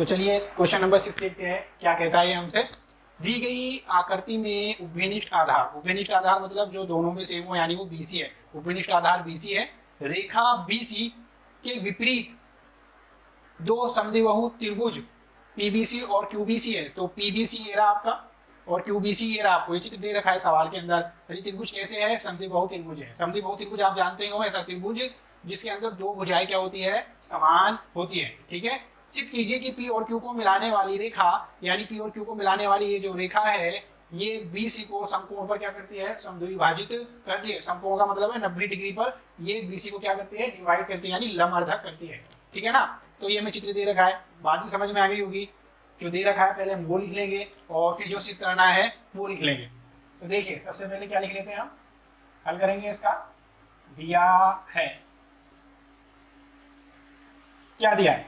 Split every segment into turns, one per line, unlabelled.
चलिए question number 6 देखते हैं क्या कहता है ये हमसे। दी गई आकृति में उभयनिष्ठ आधार, उभयनिष्ठ आधार मतलब जो दोनों में सेम हो यानी वो BC है। उभयनिष्ठ आधार BC है। रेखा BC के विपरीत दो समद्विबाहु त्रिभुज PBC और QBC है। तो PBC ये रहा आपका और QBC ये रहा। आपको ये चित्र दे रखा है सवाल के अंदर। त्रिभुज कैसे है? समद्विबाहु त्रिभुज है। समद्विबाहु त्रिभुज आप जानते हो, ऐसा त्रिभुज जिसके अंदर दो भुजाएं क्या होती है? समान होती है। ठीक है। सिद्ध कीजिए कि P और Q को मिलाने वाली रेखा यानी P और Q को मिलाने वाली ये जो रेखा है ये BC को समकोण पर क्या करती है? समद्विभाजित करती है। समकोण का मतलब है 90 डिग्री पर ये BC को क्या करती है? डिवाइड करती है यानी लंबअर्धक करती है। ठीक है ना। तो ये हमें चित्र दे रखा है, बाद में समझ में आ गई होगी। जो दे रखा है पहले हम वो लिख लेंगे और फिर जो सिद्ध करना है वो लिख लेंगे। तो देखिए सबसे पहले क्या लिख लेते हैं हम, हल करेंगे इसका। दिया है, क्या दिया है?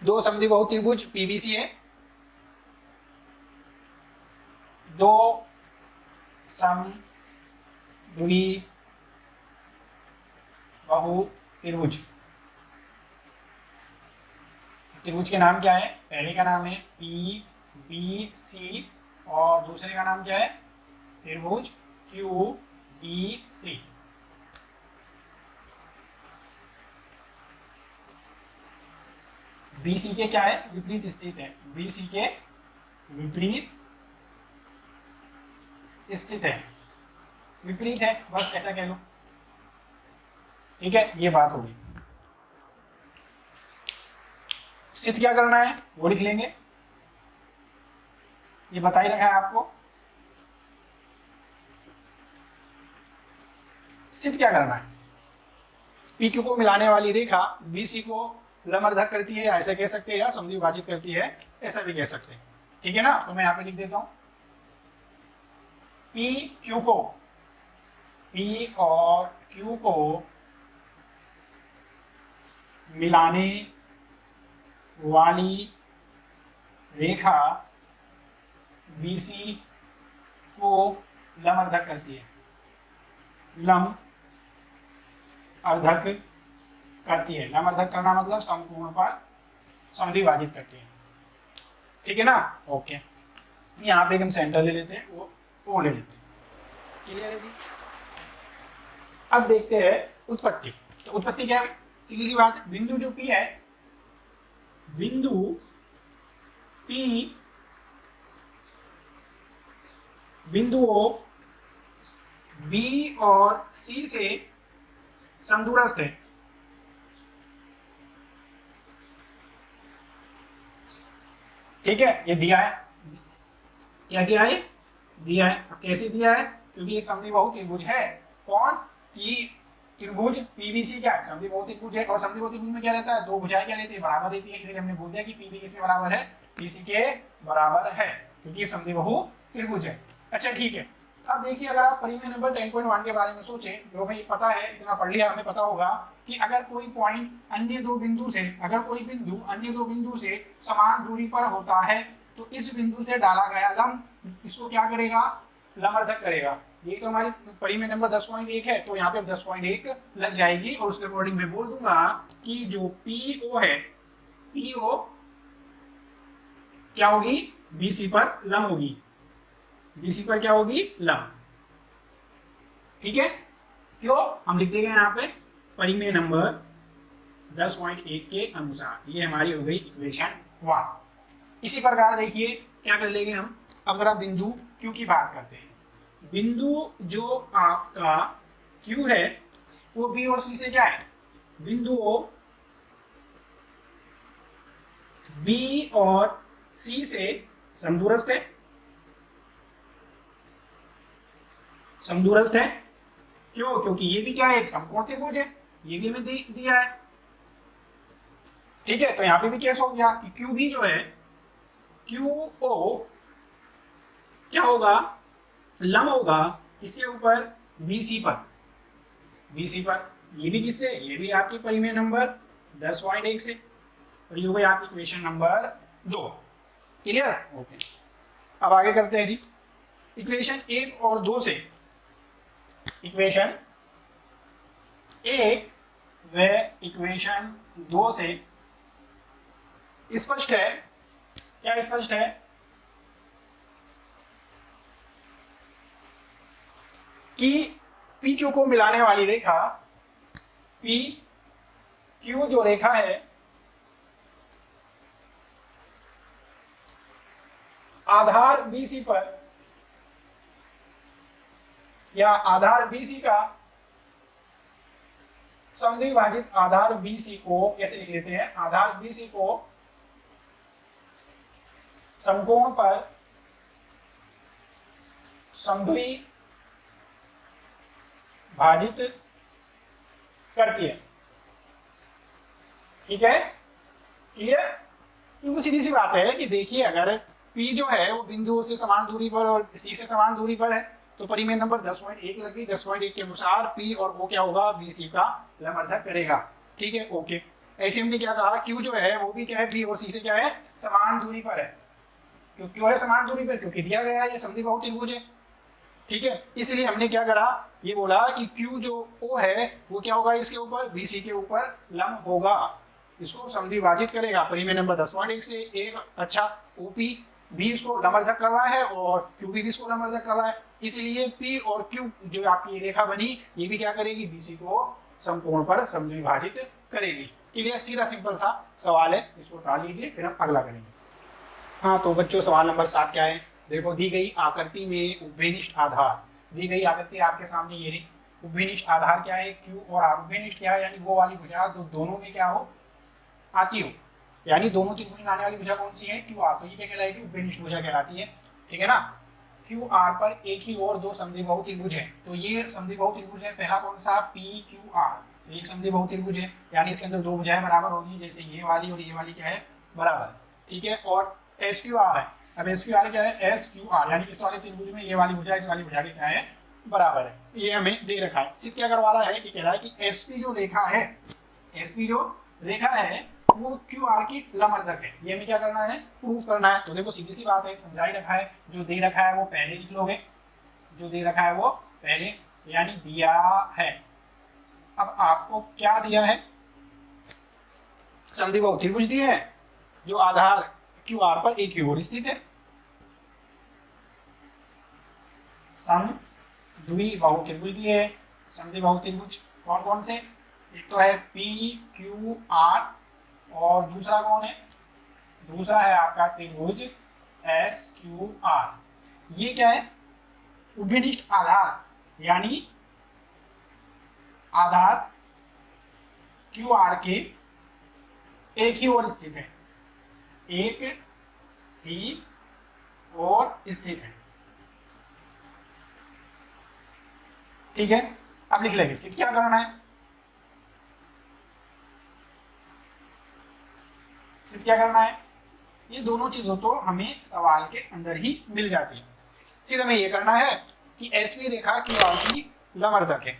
दो समद्विबाहु त्रिभुज PBC है, दो समद्विबाहु त्रिभुज। त्रिभुज के नाम क्या है? पहले का नाम है PBC और दूसरे का नाम क्या है? त्रिभुज QBC। BC के क्या है? विपरीत स्थित है। BC के विपरीत स्थित है, विपरीत है, बस ऐसा कह लो। ठीक है, ये बात होगी। सिद्ध क्या करना है वो लिख लेंगे, ये बता ही रखा है आपको। सिद्ध क्या करना है? PQ को मिलाने वाली रेखा BC को लंबअर्धक करती है, ऐसा कह सकते हैं, या समद्विभाजित करती है, ऐसा भी कह सकते हैं। ठीक है ना। तो मैं यहाँ पे लिख देता हूं PQ को, P और Q को मिलाने वाली रेखा BC को लंबअर्धक करती है, लंबअर्धक करती है। लंबअर्धक करना मतलब समकोण पर समद्विभाजित करती है। ठीक है ना। ओके, यहाँ पे हम सेंटर ले लेते हैं, वो ले लेते हैं। क्लियर है जी। अब देखते हैं उत्पत्ति। तो उत्पत्ति क्या है? सीधी सी बात, बिंदु जो P है, बिंदु P बिंदुओं B और C से समदूरस्थ है। ठीक है, ये दिया है। क्या किया है? दिया है। अब कैसे दिया है? क्योंकि ये समद्विबाहु त्रिभुज है। कौन? कि त्रिभुज PBC क्या है? समद्विबाहु त्रिभुज है। और समद्विबाहु त्रिभुज में क्या रहता है? दो भुजाएं क्या रहती है? बराबर रहती है। इसलिए हमने बोल दिया कि PB किसके बराबर है? BC के बराबर है, क्योंकि ये समद्विबाहु त्रिभुज है। अच्छा ठीक है। अब देखिए, अगर आप परिमेय नंबर 10.1 के बारे में सोचें, जो भाई पता है, इतना पढ़ लिया, हमें पता होगा कि अगर कोई पॉइंट अन्य दो बिंदु से, अगर कोई बिंदु अन्य दो बिंदु से समान दूरी पर होता है तो इस बिंदु से डाला गया लंब इसको क्या करेगा? लंबअर्धक करेगा। ये तो हमारी परिमेय नंबर 10.1 है, तो यहाँ पे 10.1 लग जाएगी और उसके अकॉर्डिंग मैं बोल दूंगा कि जो PO है, PO क्या होगी? BC पर लंब होगी। BC पर क्या होगी? लंब। ठीक है। क्यों? हम लिख देंगे यहाँ पे परिमेय नंबर 10.1 के अनुसार। ये हमारी हो गई इक्वेशन 1। इसी प्रकार देखिए क्या कर लेंगे हम। अब जरा बिंदु Q की बात करते हैं। बिंदु जो आपका Q है वो B और C से क्या है? बिंदुओं B और C से समदूरस्थ है। समदूरस्थ है क्यों? क्योंकि ये भी क्या है? एक समकोण त्रिभुज है। ये भी हमें दिया है। ठीक है। तो यहाँ पे भी कैसे हो गया कि QB जो है, QO क्या होगा? लंब होगा किसके ऊपर? BC पर। BC पर। ये भी किससे? ये भी आपकी परिमेय नंबर 10.1 से। और ये हो गई आपकी इक्वेशन नंबर 2। क्लियर? ओके। अब आगे करते हैं जी। इक्वेशन 1 और 2 से, इक्वेशन 1 वह इक्वेशन 2 से स्पष्ट है। क्या स्पष्ट है? कि पी क्यू को मिलाने वाली रेखा पी क्यू जो रेखा है आधार BC पर या आधार BC का समद्विभाजित आधार BC को ऐसे लिख लेते हैं, आधार BC को समकोण पर समद्विभाजित करती है। ठीक है, क्लियर? क्योंकि सीधी सी बात है कि देखिए अगर P जो है वो बिंदुओं से समान दूरी पर और C से समान दूरी पर है तो परिमेय नंबर 10.1 लग गई। 10.1 के अनुसार P और O क्या होगा? BC का लंबवर्धक करेगा। ठीक है, ओके। ऐसे हमने क्या कहा, Q जो है वो भी क्या है? P और C से क्या है? समान दूरी पर है। क्यों है समान दूरी पर? क्योंकि दिया गया है ये समद्विबाहु त्रिभुज है। ठीक है, इसलिए हमने क्या करा, ये बोला कि Q जो O है वो क्या होगा? इसके ऊपर BC के ऊपर लंब होगा, इसको समद्विभाजित करेगा। परिमेय नंबर 10.1 से एक। अच्छा, OP भी इसको लंबवर्धक कर रहा है और QP भी इसको लंबवर्धक कर रहा है, इसलिए P और Q जो आपकी ये रेखा बनी ये भी क्या करेगी? BC को समकोण पर समद्विभाजित करेगी। क्लियर? सीधा सिंपल सा सवाल है, इसको टाल लीजिए, फिर हम अगला करेंगे। हाँ तो बच्चों सवाल नंबर 7 क्या है? देखो, दी गई आकृति में उभयनिष्ठ आधार, दी गई आकृति आपके सामने ये रही। उभयनिष्ठ आधार क्या है? Q और R। उभयनिष्ठ क्या है? यानी वो वाली भुजा तो दोनों में क्या हो? आती हो, यानी दोनों त्रिभुज में आने वाली भुजा कौन सी है? QR। तो ये क्या कहलाएगी? उभयनिष्ठ भुजा कहलाती है। ठीक है ना? QR पर एक ही और दो समद्विबाहु त्रिभुज है, तो ये समद्विबाहु त्रिभुज है। पहला कौन सा? PQR, एक समद्विबाहु त्रिभुज है, यानी इसके अंदर दो भुजाएं बराबर होगी, जैसे ये वाली और ये वाली क्या है? बराबर। ठीक है, और SQR है। अब SQR क्या है? SQR यानी इस वाले त्रिभुज में ये वाली भुजा इस वाली भुजा की क्या है? बराबर है। ये हमें दे रखा है। सिद्ध क्या करवा रहा है कि कह रहा है कि SP जो रेखा है, SP जो रेखा है वो QR की लंबवर्धक है। ये हमें क्या करना है? प्रूफ करना है। तो देखो सीधी सी बात है, समझा ही रखा है। जो दे रखा है वो पहले लिख लोगे, जो दे रखा है वो पहले, यानी दिया है। अब आपको क्या दिया है? समद्विबाहु त्रिभुज दिए है जो आधार QR पर एक ही ओर स्थित है। समद्विबाहु त्रिभुज दिए है। समद्विबाहु त्रिभुज कौन कौन से? एक तो है PQR और दूसरा कौन है? दूसरा है आपका त्रिभुज SQR। ये क्या है? उभयनिष्ठ आधार, यानी आधार QR के एक ही ओर स्थित है, एक ही ओर स्थित है। ठीक है, अब लिख लेंगे। सिद्ध क्या करना है? सिर्फ क्या करना है? ये दोनों चीजों तो हमें सवाल के अंदर ही मिल जाती है। सिर्फ हमें ये करना है कि SP रेखा QR की लंबवर्धक है।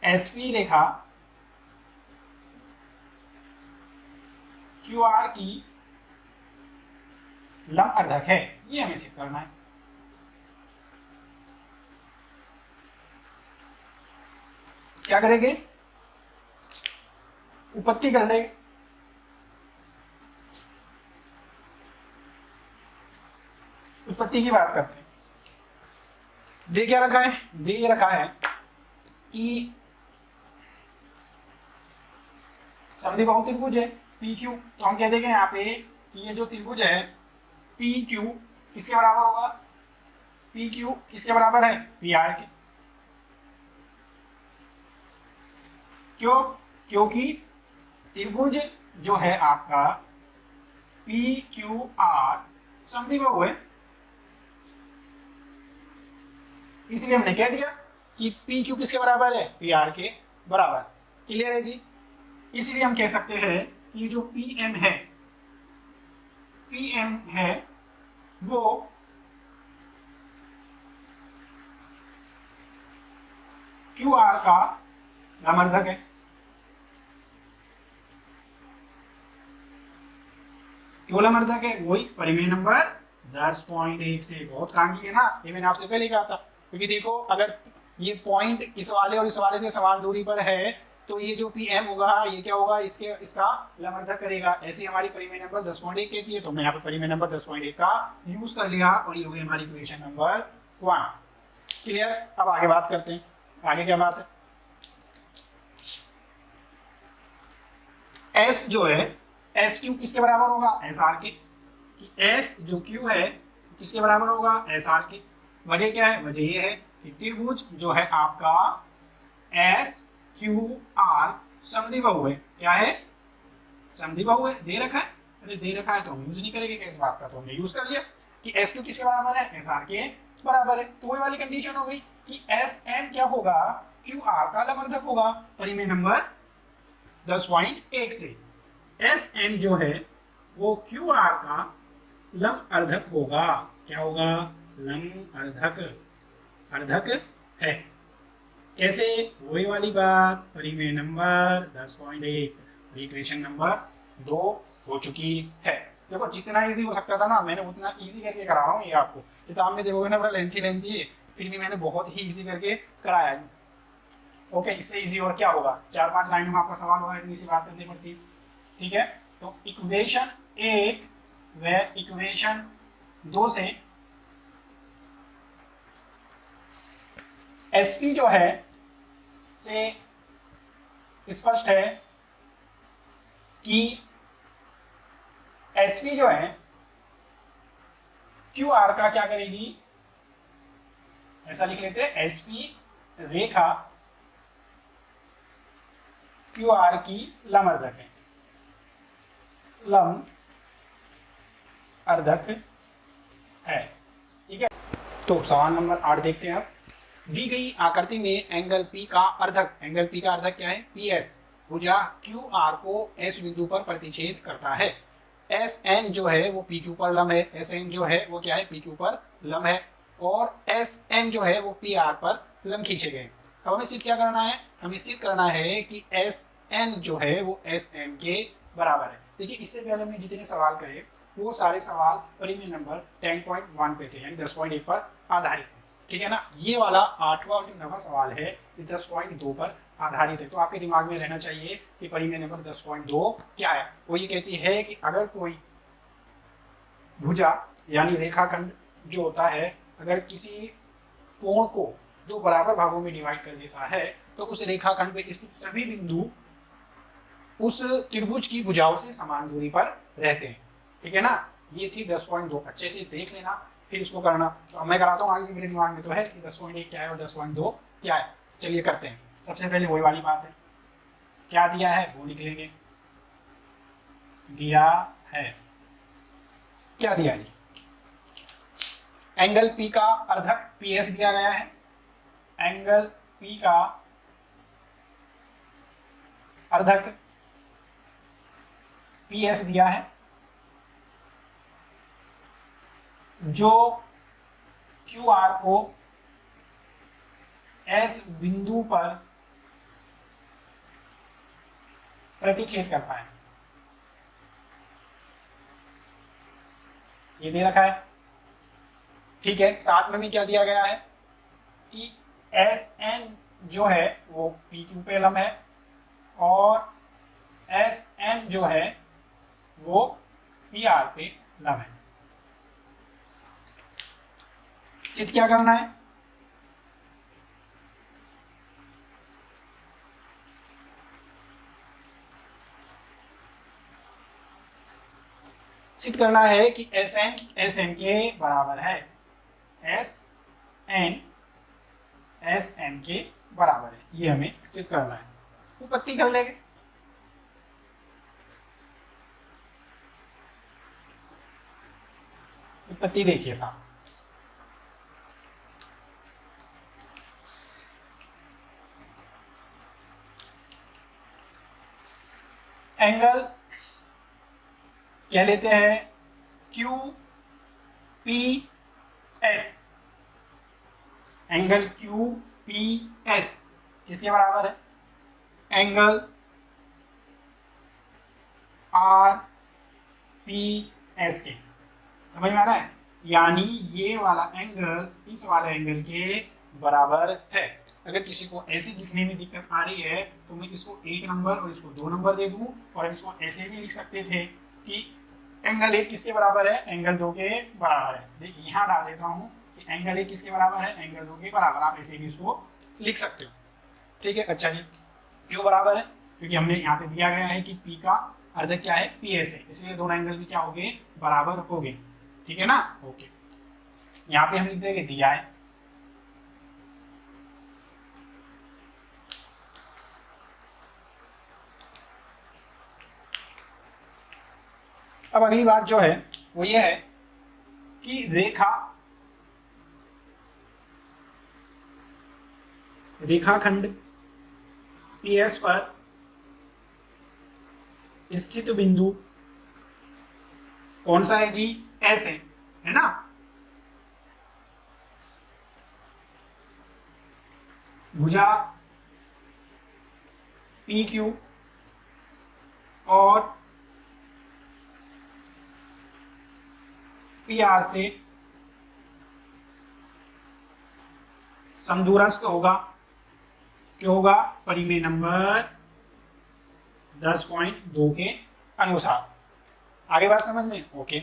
SP रेखा QR की लंबवर्धक है, ये हमें सिद्ध करना है। क्या करेंगे? उत्पत्ति कर ले। उत्पत्ति की बात करते हैं। दे क्या रखा है? दे रखा है कि समद्विबाहु त्रिभुज है PQ। तो हम कह देंगे यहाँ पे कि ये जो त्रिभुज है PQ किसके बराबर होगा? PQ किसके बराबर है? PR के। क्यों? क्योंकि त्रिभुज जो है आपका PQR समद्विबाहु है, इसलिए हमने कह दिया कि PQ किसके बराबर है? PR के बराबर। क्लियर है जी? इसलिए हम कह सकते हैं कि जो PM है वो QR का लंबवर्धक है। क्यों लंबवर्धक है? वही परिमेय नंबर 10.1 से। बहुत काम की है ना, ये मैंने आपसे पहले कहा था। क्योंकि देखो अगर ये पॉइंट इस वाले और इस वाले से समान दूरी पर है, तो ये जो पी एम होगा ये क्या होगा, इसका लमर्धक करेगा। ऐसे हमारी परिमेय नंबर 10.1 कहती है, तो मैं यहाँ पे परिमेय नंबर 10.1 का यूज कर लिया और ये हो गई हमारी इक्वेशन नंबर 1। क्लियर। अब आगे बात करते हैं, आगे क्या बात है। एस जो है, एस क्यू किसके बराबर होगा, एस आर के। कि एस जो क्यू है किसके बराबर होगा, एस आर के। वजह क्या है, वजह ये है कि त्रिभुज जो है आपका एस क्यू आर समद्विबाहु है। क्या है, समद्विबाहु है। दे रखा है, अरे दे रखा है तो हम यूज नहीं करेंगे क्या इस बात का, तो हमने यूज कर लिया कि एस क्यू किसके बराबर है, एस आर के बराबर है। तो वही वाली कंडीशन हो गई कि एस एन क्या होगा, क्यू आर का लमर्धक होगा परिमेय नंबर 10.1 से। एस एन जो है वो क्यू आर का लम अर्धक होगा। क्या होगा, लम अर्धक, अर्धक है। कैसे, वही वाली बात, परिमेय नंबर 10.1 इक्वेशन नंबर 2 हो चुकी है। देखो जितना इजी हो सकता था ना मैंने उतना इजी करके करा रहा हूँ ये आपको। किताब में देखोगे ना बड़ा लेंथी है, फिर भी मैंने बहुत ही इजी करके कराया है। ओके, इससे इजी और क्या होगा, 4-5 लाइनों में आपका सवाल होगा, इतनी सी बात करनी पड़ती है। ठीक है, तो इक्वेशन 1 व इक्वेशन 2 से एसपी जो है से स्पष्ट है कि एसपी जो है क्यू आर का क्या करेगी, ऐसा लिख लेते हैं, एसपी रेखा क्यू आर की लम अर्धक है, लम अर्धक है। ठीक है, तो सवाल नंबर 8 देखते हैं अब। दी गई आकृति में एंगल पी का अर्धक, एंगल पी का अर्धक क्या है, पी एस, भुजा क्यू आर को एस बिंदु पर प्रतिच्छेद करता है। एस एन जो है वो पी क्यू पर लंब है, एस एन जो है वो क्या है, पी क्यू पर लंब है, और एस एन जो है वो पी आर पर लंब खींचे गए। अब हमें सिद्ध क्या करना है, हमें सिद्ध करना है कि एस एन जो है वो एस एन के बराबर है। देखिए इससे पहले हमने जितने सवाल करे वो सारे सवाल परिमेय नंबर 10.1 पे थे, यानी 10.1 पर आधारित थे। ठीक है ना, ये वाला 8वां और जो 9वां सवाल है ये 10.2 पर आधारित है। तो आपके दिमाग में रहना चाहिए कि परिमेय नंबर 10.2 क्या है। वो ये कहती है कि अगर कोई भुजा यानी रेखाखंड जो होता है, अगर किसी कोण को 2 बराबर भागों में डिवाइड कर देता है तो उस रेखाखंड पे स्थित सभी बिंदु उस त्रिभुज की भुजाओं से समान दूरी पर रहते हैं। ठीक है ना, ये थी 10.2। अच्छे से देख लेना फिर इसको करना। तो मैं कराता हूँ आगे, मेरे दिमाग में तो है कि 10.1 क्या है और 10.2 क्या है। चलिए करते हैं। सबसे पहले वही वाली बात है, क्या दिया है वो लिख लेंगे। दिया है, क्या दिया जी, एंगल पी का अर्धक पी एस दिया गया है। एंगल पी का अर्धक पी एस दिया है, जो क्यू आर को एस बिंदु पर प्रतिच्छेद करता है। ये दे रखा है। ठीक है, साथ में भी क्या दिया गया है कि एस एन जो है वो पी क्यू पे लंब है और एस एन जो है वो पी आर पे लंब है। सिद्ध क्या करना है, सिद्ध करना है कि एस एन के बराबर है। एस एन के बराबर है, ये हमें सिद्ध करना है। उत्पत्ति कर लेंगे। उत्पत्ति देखिए साहब, एंगल कह लेते हैं Q P S. Angle Q P S किसके बराबर है, एंगल आर पी एस के। समझ में आ रहा है, यानी ये वाला एंगल इस वाले एंगल के बराबर है। अगर किसी को ऐसे लिखने में दिक्कत आ रही है तो मैं इसको 1 नंबर और इसको 2 नंबर दे दूं, और इसको ऐसे भी लिख सकते थे कि एंगल 1 किसके बराबर है, एंगल 2 के बराबर है। देखिए यहाँ डाल देता हूँ कि एंगल 1 किसके बराबर है, एंगल 2 के बराबर। आप ऐसे भी इसको लिख सकते हो, ठीक है। अच्छा जी, क्यों बराबर है, क्योंकि हमने यहाँ पे दिया गया है कि P का अर्धक क्या है, PS है, इसलिए दोनों एंगल भी क्या हो गए, बराबर हो गए, ठीक है ना। ओके, यहाँ पे हम लिख देंगे दिया है। अब अगली बात जो है वो ये है कि रेखाखंड PS पर स्थित बिंदु कौन सा है जी, S है ना। भुजा PQ और PR से समदूरस्थ होगा, क्यों होगा, परिमेय नंबर 10.2 के अनुसार। आगे बात समझ में, ओके,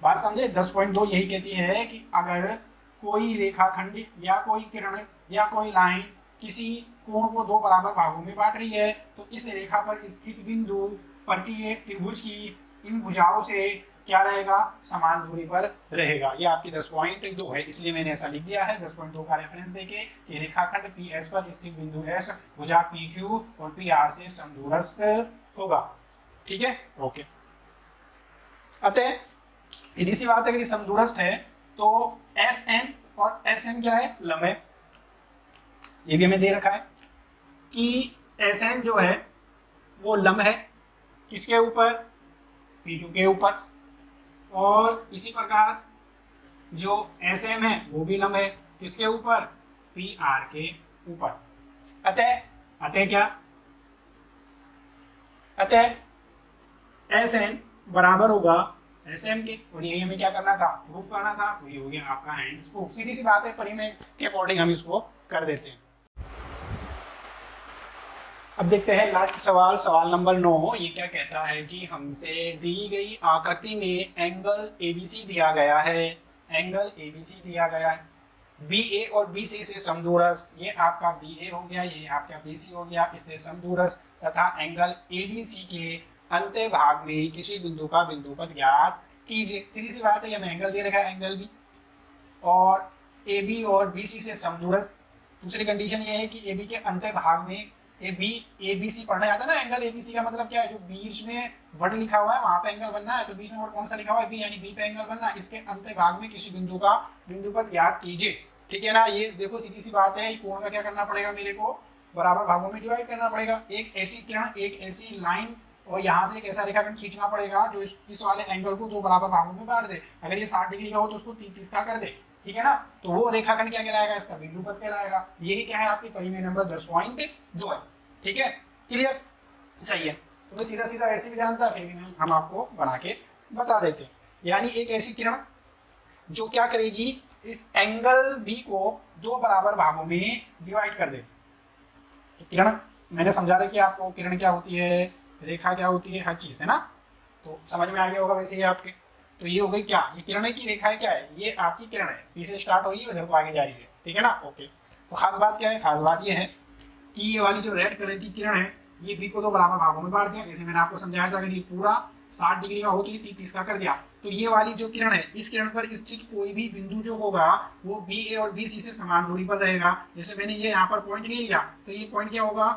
बात समझे। 10.2 यही कहती है कि अगर कोई रेखाखंड या कोई किरण या कोई लाइन किसी कोण को 2 बराबर भागों में बांट रही है तो इस रेखा पर स्थित बिंदु प्रत्येक त्रिभुज की इन भुजाओं से क्या रहेगा, समान दूरी पर रहेगा। ये आपकी 10.2 है, इसलिए मैंने ऐसा लिख दिया है 10.2 का रेफरेंस देके कि रेखाखंड PS पर स्थित बिंदु S भुजा PQ और PR से समदूरस्थ होगा, ठीक है। ओके, अतः यदि सी बात है कि समदूरस्थ है तो SN और SM क्या है, लंब है। ये भी हमें दे रखा है कि SN जो है वो लंब है किसके ऊपर, PQ के ऊपर, और इसी प्रकार जो SM है वो भी लंब है किसके ऊपर, PR के ऊपर। अतः क्या, अतः SN बराबर होगा SM के, और ये हमें क्या करना था, प्रूफ करना था, तो ये हो गया आपका हैंड्स प्रूफ। सीधी सी बात है, परिमेय के अकॉर्डिंग हम इसको कर देते हैं। अब देखते हैं लास्ट सवाल, सवाल नंबर 9। ये क्या कहता है जी, हमसे दी गई आकृति में एंगल ABC दिया गया है, एंगल ABC दिया गया है, BA और BC से समदूरस्थ, ये आपका BA हो गया, ये आपका BC हो गया, इससे समदूरस्थ, तथा एंगल ABC के अंत्य भाग में किसी बिंदु का बिंदुपथ ज्ञात कीजिए। सीधी सी बात है, हमें एंगल दे रखा है, एंगल B, और AB और BC से समदूरस्थ। दूसरी कंडीशन ये है कि AB के अंत्य भाग में ABC पढ़ना आता है ना, एंगल ABC का मतलब क्या है, जो बीच में वर्ड लिखा हुआ है वहां पे एंगल बनना है, तो बीच में वर्ड कौन सा लिखा हुआ है, B, यानी B पे एंगल बनना है। इसके अंत्य भाग में किसी बिंदु का बिंदुपथ ज्ञात कीजिए, ठीक है ना। ये देखो सीधी सी बात है, कोण का क्या करना पड़ेगा, मेरे को बराबर भागों में डिवाइड करना पड़ेगा। एक ऐसी किरण, एक ऐसी लाइन, और यहाँ से एक ऐसा रेखाखंड खींचना पड़ेगा जो इस वाले एंगल को 2 बराबर भागों में बांट दे। अगर ये 60 डिग्री का हो तो उसको 30 का कर दे, ठीक है ना। तो वो रेखाखंड क्या कहलाएगा, इसका बिंदुपथ कहलाएगा। यही क्या है, आपकी परिमेय नंबर 10.2 है, ठीक है, क्लियर, सही है। तो मैं सीधा सीधा ऐसे भी जानता, फिर भी हम आपको बना के बता देते हैं। यानी एक ऐसी किरण जो क्या करेगी, इस एंगल B को 2 बराबर भागों में डिवाइड कर दे। तो किरण मैंने समझा रहा कि आपको किरण क्या होती है, रेखा क्या होती है, हर चीज है ना, तो समझ में आ गया होगा वैसे ही आपके। तो ये हो गई क्या, ये किरण की रेखा है, क्या है, ये आपकी किरण है, P से स्टार्ट हो रही है, उधर को आगे जा रही है, ठीक है ना। ओके, तो खास बात क्या है, खास बात ये है कि ये वाली जो रेड कलर की किरण है, ये B को 2 बराबर भागों में बांट दिया। जैसे मैंने आपको समझाया था, अगर ये पूरा 60 डिग्री का हो तो ये 30 का कर दिया। तो ये वाली जो किरण है, इस किरण पर स्थित कोई भी बिंदु जो होगा वो BA और BC से समान दूरी पर रहेगा। जैसे मैंने ये यहाँ पर पॉइंट ले लिया, तो ये पॉइंट क्या होगा,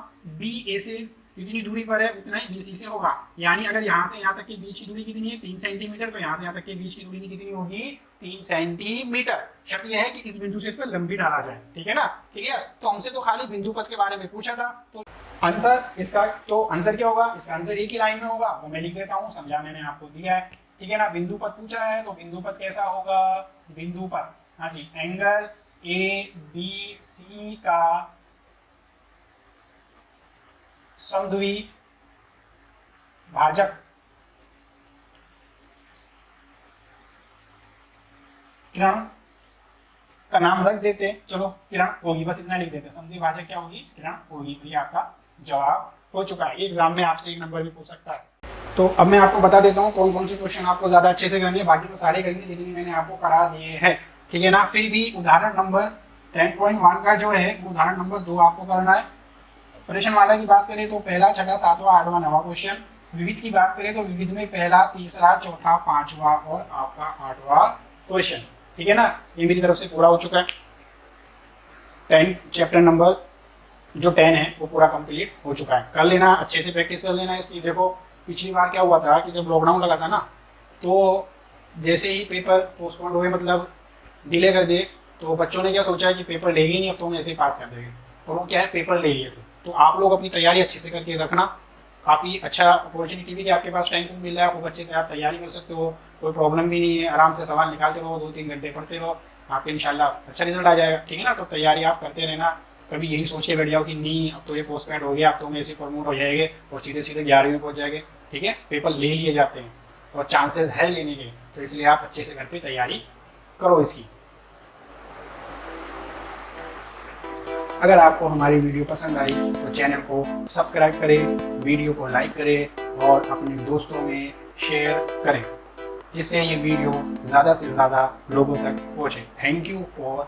BA से जितनी दूरी पर है उतना ही BC से होगा। यानी अगर यहाँ से यहाँ तक के बीच की दूरी कितनी है, 3 सेंटीमीटर, तो यहाँ से यहाँ तक के बीच की दूरी भी कितनी होगी, 3 सेंटीमीटर। शर्त यह है कि इस बिंदु से इस पर लंबी डाला जाए, ठीक है ना, ठीक है। तो हमसे तो खाली बिंदुपथ के बारे में पूछा था, तो आंसर इसका, तो आंसर क्या होगा, इसका आंसर एक ही लाइन में होगा, वो मैं लिख देता हूँ, समझा मैंने आपको दिया है, ठीक है ना। बिंदुपथ पूछा है तो बिंदुपथ कैसा होगा, बिंदुपथ, हाँ जी, एंगल ABC का समद्वि भाजक किरण का नाम रख देते, चलो किरण होगी, बस इतना लिख देते, समुद्री भाषा क्या होगी, किरण होगी। ये आपका जवाब हो चुका है। एग्जाम में आपसे 1 नंबर भी पूछ सकता है। तो अब मैं आपको बता देता हूँ कौन कौन से क्वेश्चन आपको ज्यादा अच्छे से करने हैं, बाकी तो सारे करेंगे जितनी मैंने आपको करा दिए हैं, ठीक है ना। फिर भी उदाहरण नंबर 10.1 का जो है उदाहरण नंबर 2 आपको करना है। प्रश्नमाला की बात करें तो पहला, छठा, 7वां, 8वां, 9वां क्वेश्चन। विविध की बात करें तो विविध में पहला, तीसरा, चौथा, 5वां और आपका 8वां क्वेश्चन, ठीक है ना। ये मेरी तरफ से पूरा हो चुका है। 10 चैप्टर नंबर जो 10 है वो पूरा कंप्लीट हो चुका है। कर लेना, अच्छे से प्रैक्टिस कर लेना इसकी। देखो पिछली बार क्या हुआ था कि जब लॉकडाउन लगा था ना, तो जैसे ही पेपर पोस्टपोन हुए, मतलब डिले कर दिए, तो बच्चों ने क्या सोचा है कि पेपर लेंगे नहीं, अब तो हम ऐसे ही पास कर देंगे, और वो क्या है पेपर ले लिए थे। तो आप लोग अपनी तैयारी अच्छे से करके रखना। काफ़ी अच्छा अपॉर्चुनिटी भी कि आपके पास टाइम मिल रहा है, खूब अच्छे से आप तैयारी कर सकते हो, कोई प्रॉब्लम भी नहीं है। आराम से सवाल निकालते रहो, 2-3 घंटे पढ़ते रहो, आपके इंशाल्लाह अच्छा रिजल्ट आ जाएगा, ठीक है ना। तो तैयारी आप करते रहना। कभी यही सोच के बैठ जाओ कि नहीं अब तो ये पोस्टपोन हो गया, अब तो हम ऐसे प्रमोट हो जाएंगे और सीधे सीधे 11वीं में पहुँच जाएंगे, ठीक है। पेपर ले लिए जाते हैं और चांसेस है लेने के, तो इसलिए आप अच्छे से घर पे तैयारी करो इसकी। अगर आपको हमारी वीडियो पसंद आई तो चैनल को सब्सक्राइब करें, वीडियो को लाइक करें और अपने दोस्तों में शेयर करें, जिससे ये वीडियो ज़्यादा से ज़्यादा लोगों तक पहुँचे। Thank you for